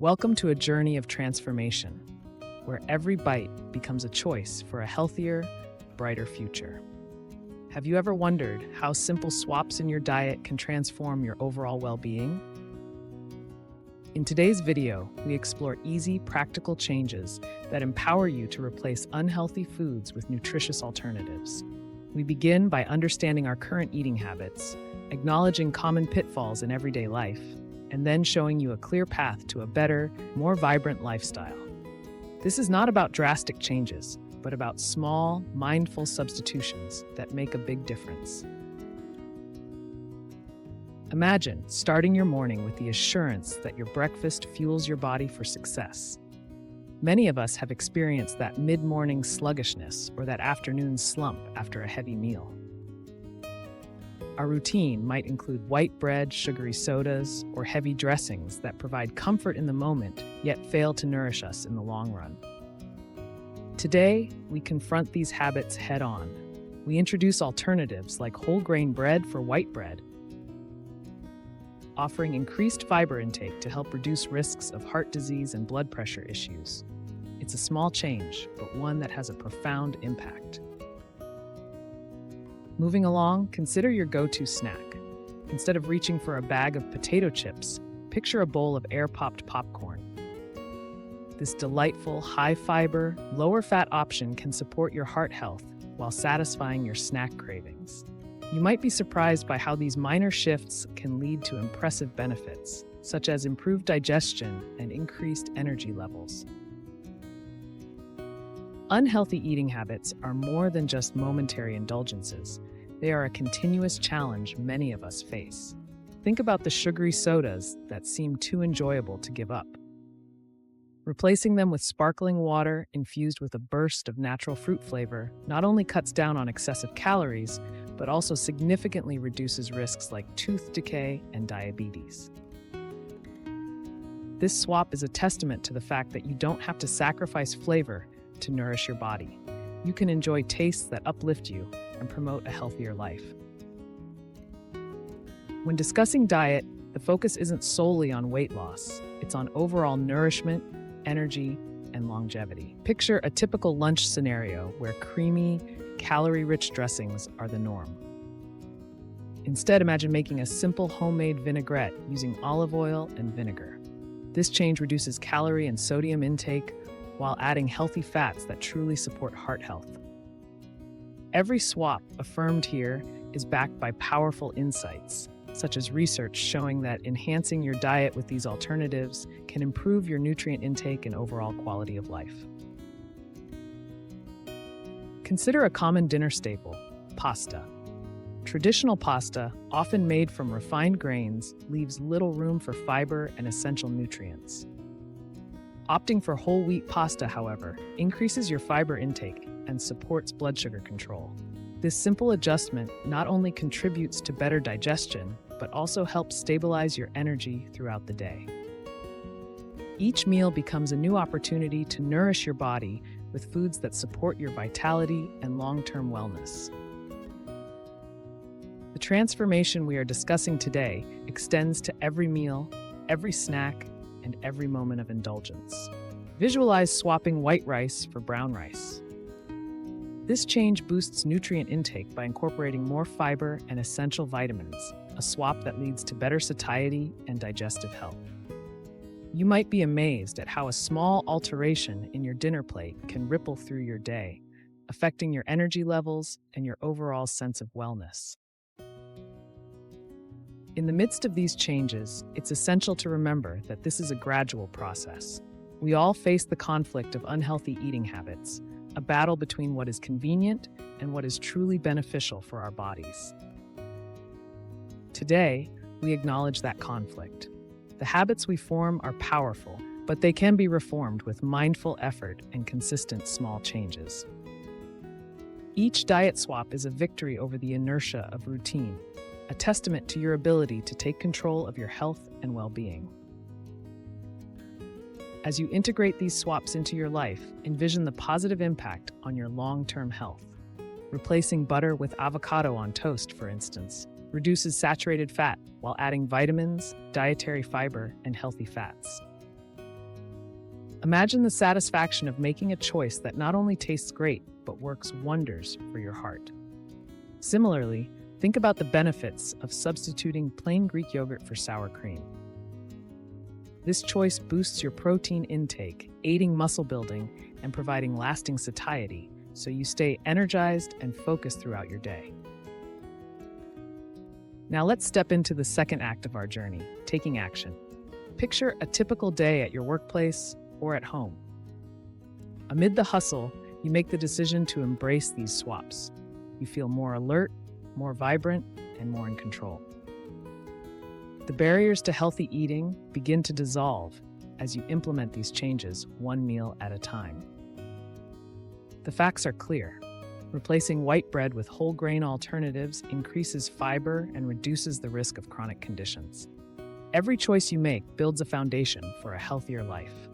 Welcome to a journey of transformation, where every bite becomes a choice for a healthier, brighter future. Have you ever wondered how simple swaps in your diet can transform your overall well-being? In today's video, we explore easy, practical changes that empower you to replace unhealthy foods with nutritious alternatives. We begin by understanding our current eating habits, acknowledging common pitfalls in everyday life, and then showing you a clear path to a better, more vibrant lifestyle. This is not about drastic changes, but about small, mindful substitutions that make a big difference. Imagine starting your morning with the assurance that your breakfast fuels your body for success. Many of us have experienced that mid-morning sluggishness or that afternoon slump after a heavy meal. Our routine might include white bread, sugary sodas, or heavy dressings that provide comfort in the moment, yet fail to nourish us in the long run. Today, we confront these habits head-on. We introduce alternatives like whole grain bread for white bread, offering increased fiber intake to help reduce risks of heart disease and blood pressure issues. It's a small change, but one that has a profound impact. Moving along, consider your go-to snack. Instead of reaching for a bag of potato chips, picture a bowl of air-popped popcorn. This delightful, high-fiber, lower-fat option can support your heart health while satisfying your snack cravings. You might be surprised by how these minor shifts can lead to impressive benefits, such as improved digestion and increased energy levels. Unhealthy eating habits are more than just momentary indulgences. They are a continuous challenge many of us face. Think about the sugary sodas that seem too enjoyable to give up. Replacing them with sparkling water infused with a burst of natural fruit flavor not only cuts down on excessive calories, but also significantly reduces risks like tooth decay and diabetes. This swap is a testament to the fact that you don't have to sacrifice flavor to nourish your body. You can enjoy tastes that uplift you and promote a healthier life. When discussing diet, the focus isn't solely on weight loss. It's on overall nourishment, energy, and longevity. Picture a typical lunch scenario where creamy, calorie-rich dressings are the norm. Instead, imagine making a simple homemade vinaigrette using olive oil and vinegar. This change reduces calorie and sodium intake while adding healthy fats that truly support heart health. Every swap affirmed here is backed by powerful insights, such as research showing that enhancing your diet with these alternatives can improve your nutrient intake and overall quality of life. Consider a common dinner staple, pasta. Traditional pasta, often made from refined grains, leaves little room for fiber and essential nutrients. Opting for whole wheat pasta, however, increases your fiber intake and supports blood sugar control. This simple adjustment not only contributes to better digestion, but also helps stabilize your energy throughout the day. Each meal becomes a new opportunity to nourish your body with foods that support your vitality and long-term wellness. The transformation we are discussing today extends to every meal, every snack, and every moment of indulgence. Visualize swapping white rice for brown rice. This change boosts nutrient intake by incorporating more fiber and essential vitamins, a swap that leads to better satiety and digestive health. You might be amazed at how a small alteration in your dinner plate can ripple through your day, affecting your energy levels and your overall sense of wellness. In the midst of these changes, it's essential to remember that this is a gradual process. We all face the conflict of unhealthy eating habits, a battle between what is convenient and what is truly beneficial for our bodies. Today, we acknowledge that conflict. The habits we form are powerful, but they can be reformed with mindful effort and consistent small changes. Each diet swap is a victory over the inertia of routine, a testament to your ability to take control of your health and well-being. As you integrate these swaps into your life, envision the positive impact on your long-term health. Replacing butter with avocado on toast, for instance, reduces saturated fat while adding vitamins, dietary fiber, and healthy fats. Imagine the satisfaction of making a choice that not only tastes great, but works wonders for your heart. Similarly, think about the benefits of substituting plain Greek yogurt for sour cream. This choice boosts your protein intake, aiding muscle building and providing lasting satiety, so you stay energized and focused throughout your day. Now let's step into the second act of our journey, taking action. Picture a typical day at your workplace or at home. Amid the hustle, you make the decision to embrace these swaps. You feel more alert, more vibrant, and more in control. The barriers to healthy eating begin to dissolve as you implement these changes one meal at a time. The facts are clear. Replacing white bread with whole grain alternatives increases fiber and reduces the risk of chronic conditions. Every choice you make builds a foundation for a healthier life.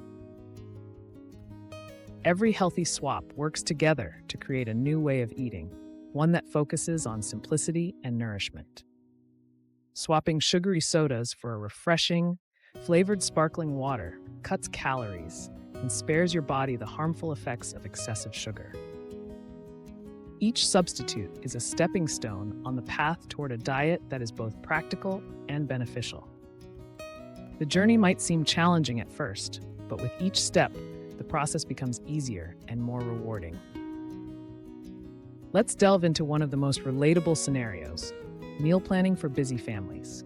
Every healthy swap works together to create a new way of eating, one that focuses on simplicity and nourishment. Swapping sugary sodas for a refreshing, flavored sparkling water cuts calories and spares your body the harmful effects of excessive sugar. Each substitute is a stepping stone on the path toward a diet that is both practical and beneficial. The journey might seem challenging at first, but with each step, the process becomes easier and more rewarding. Let's delve into one of the most relatable scenarios: meal planning for busy families.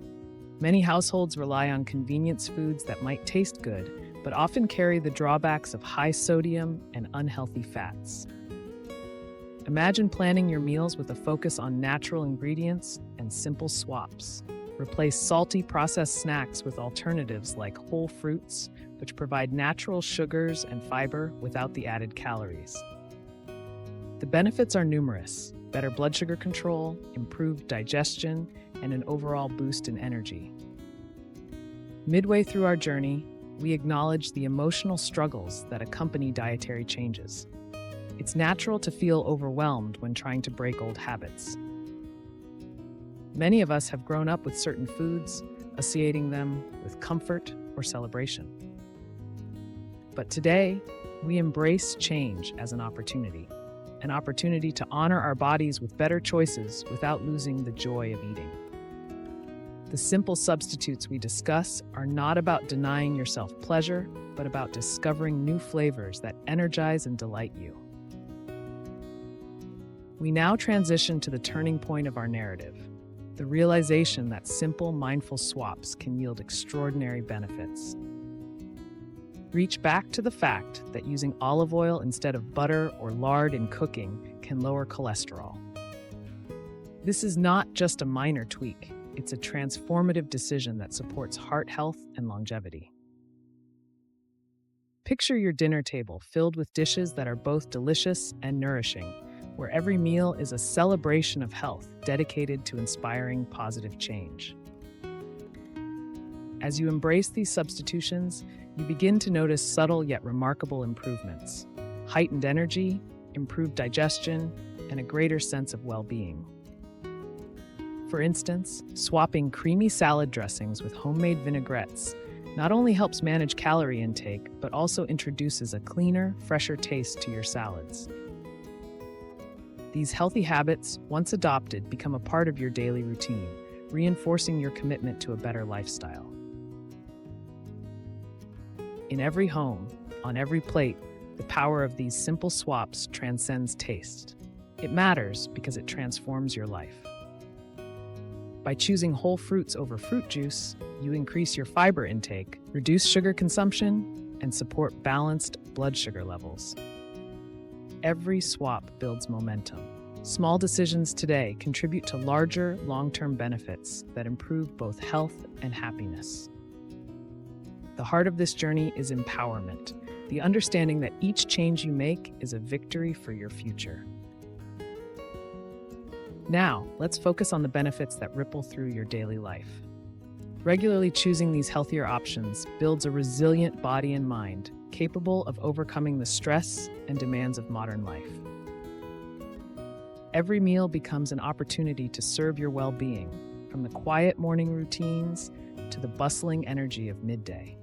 Many households rely on convenience foods that might taste good, but often carry the drawbacks of high sodium and unhealthy fats. Imagine planning your meals with a focus on natural ingredients and simple swaps. Replace salty processed snacks with alternatives like whole fruits, which provide natural sugars and fiber without the added calories. The benefits are numerous: better blood sugar control, improved digestion, and an overall boost in energy. Midway through our journey, we acknowledge the emotional struggles that accompany dietary changes. It's natural to feel overwhelmed when trying to break old habits. Many of us have grown up with certain foods, associating them with comfort or celebration. But today, we embrace change as an opportunity to honor our bodies with better choices without losing the joy of eating. The simple substitutes we discuss are not about denying yourself pleasure, but about discovering new flavors that energize and delight you. We now transition to the turning point of our narrative, the realization that simple, mindful swaps can yield extraordinary benefits. Reach back to the fact that using olive oil instead of butter or lard in cooking can lower cholesterol. This is not just a minor tweak, it's a transformative decision that supports heart health and longevity. Picture your dinner table filled with dishes that are both delicious and nourishing, where every meal is a celebration of health dedicated to inspiring positive change. As you embrace these substitutions, you begin to notice subtle yet remarkable improvements: heightened energy, improved digestion, and a greater sense of well-being. For instance, swapping creamy salad dressings with homemade vinaigrettes not only helps manage calorie intake, but also introduces a cleaner, fresher taste to your salads. These healthy habits, once adopted, become a part of your daily routine, reinforcing your commitment to a better lifestyle. In every home, on every plate, the power of these simple swaps transcends taste. It matters because it transforms your life. By choosing whole fruits over fruit juice, you increase your fiber intake, reduce sugar consumption, and support balanced blood sugar levels. Every swap builds momentum. Small decisions today contribute to larger, long-term benefits that improve both health and happiness. The heart of this journey is empowerment, the understanding that each change you make is a victory for your future. Now, let's focus on the benefits that ripple through your daily life. Regularly choosing these healthier options builds a resilient body and mind, capable of overcoming the stress and demands of modern life. Every meal becomes an opportunity to serve your well-being, from the quiet morning routines to the bustling energy of midday.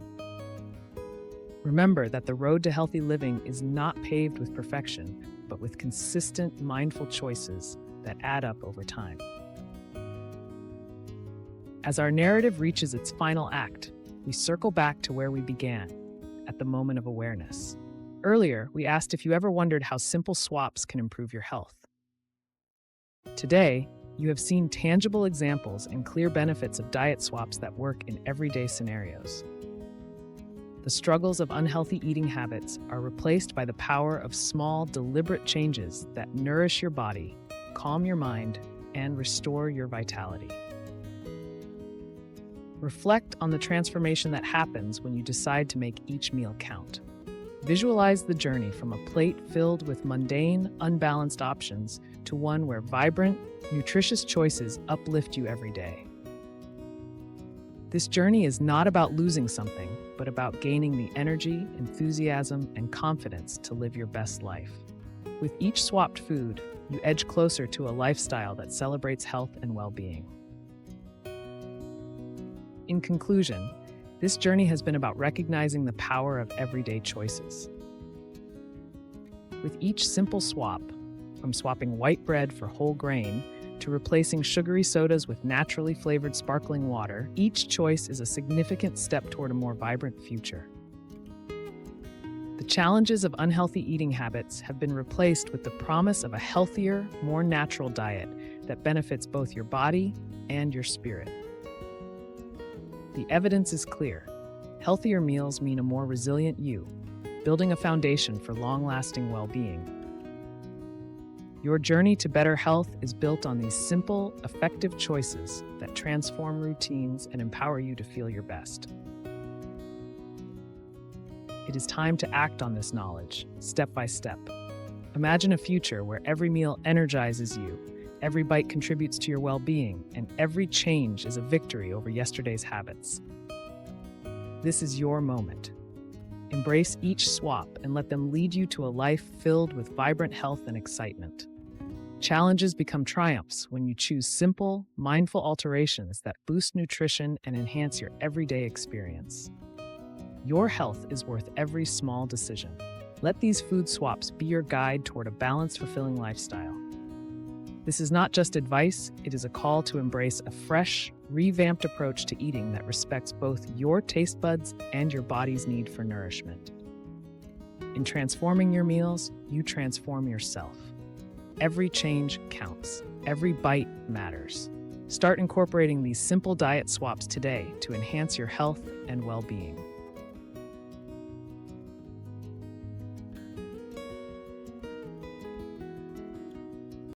Remember that the road to healthy living is not paved with perfection, but with consistent, mindful choices that add up over time. As our narrative reaches its final act, we circle back to where we began, at the moment of awareness. Earlier, we asked if you ever wondered how simple swaps can improve your health. Today, you have seen tangible examples and clear benefits of diet swaps that work in everyday scenarios. The struggles of unhealthy eating habits are replaced by the power of small, deliberate changes that nourish your body, calm your mind, and restore your vitality. Reflect on the transformation that happens when you decide to make each meal count. Visualize the journey from a plate filled with mundane, unbalanced options to one where vibrant, nutritious choices uplift you every day. This journey is not about losing something, but about gaining the energy, enthusiasm, and confidence to live your best life. With each swapped food, you edge closer to a lifestyle that celebrates health and well-being. In conclusion, this journey has been about recognizing the power of everyday choices. With each simple swap, from swapping white bread for whole grain to replacing sugary sodas with naturally flavored sparkling water, each choice is a significant step toward a more vibrant future. The challenges of unhealthy eating habits have been replaced with the promise of a healthier, more natural diet that benefits both your body and your spirit. The evidence is clear. Healthier meals mean a more resilient you, building a foundation for long-lasting well-being. Your journey to better health is built on these simple, effective choices that transform routines and empower you to feel your best. It is time to act on this knowledge, step by step. Imagine a future where every meal energizes you, every bite contributes to your well-being, and every change is a victory over yesterday's habits. This is your moment. Embrace each swap and let them lead you to a life filled with vibrant health and excitement. Challenges become triumphs when you choose simple, mindful alterations that boost nutrition and enhance your everyday experience. Your health is worth every small decision. Let these food swaps be your guide toward a balanced, fulfilling lifestyle. This is not just advice, it is a call to embrace a fresh, revamped approach to eating that respects both your taste buds and your body's need for nourishment. In transforming your meals, you transform yourself. Every change counts. Every bite matters. Start incorporating these simple diet swaps today to enhance your health and well-being.